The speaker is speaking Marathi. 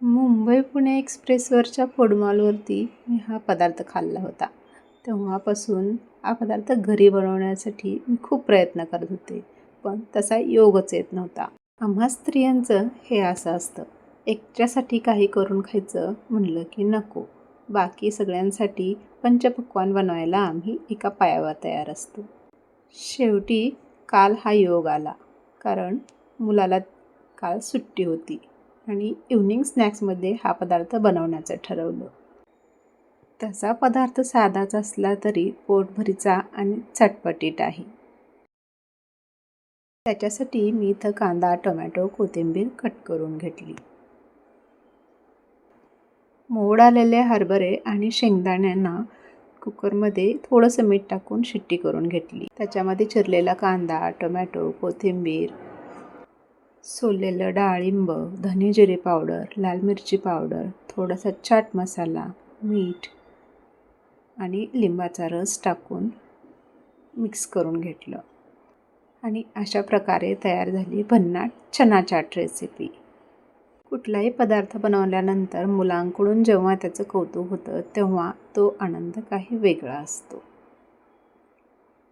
मुंबई पुणे एक्सप्रेसवरच्या फूड मॉलवरती मी हा पदार्थ खाल्ला होता. तेव्हापासून हा पदार्थ घरी बनवण्यासाठी मी खूप प्रयत्न करत होते, पण तसा योगच येत नव्हता. आम्हा स्त्रियांचं हे असं असतं, एकट्यासाठी काही करून खायचं म्हणलं की नको. बाकी सगळ्यांसाठी पंचपक्वान्न बनवायला आम्ही एका पायावर तयार असतो. शेवटी काल हा योग आला, कारण मुलाला काल सुट्टी होती आणि इव्हनिंग स्नॅक्समध्ये हा पदार्थ बनवण्याचं ठरवलं. तसा पदार्थ साधाच असला तरी पोटभरीचा आणि चटपटीत आहे. त्याच्यासाठी मी इथं कांदा, टोमॅटो, कोथिंबीर कट करून घेतली. मोड आलेले हरभरे आणि शेंगदाण्यांना कुकरमध्ये थोडंसं मीठ टाकून शिट्टी करून घेतली. त्याच्यामध्ये चिरलेला कांदा, टोमॅटो, कोथिंबीर, सोललेलं डाळिंब, धने जिरे पावडर, लाल मिरची पावडर, थोडासा चाट मसाला, मीठ आणि लिंबाचा रस टाकून मिक्स करून घेतलं. आणि अशा प्रकारे तयार झाली भन्नाट चना चाट रेसिपी. कुठलाही पदार्थ बनवल्यानंतर मुलांकडून जेव्हा त्याचं कौतुक होतं तेव्हा तो आनंद काही वेगळा असतो.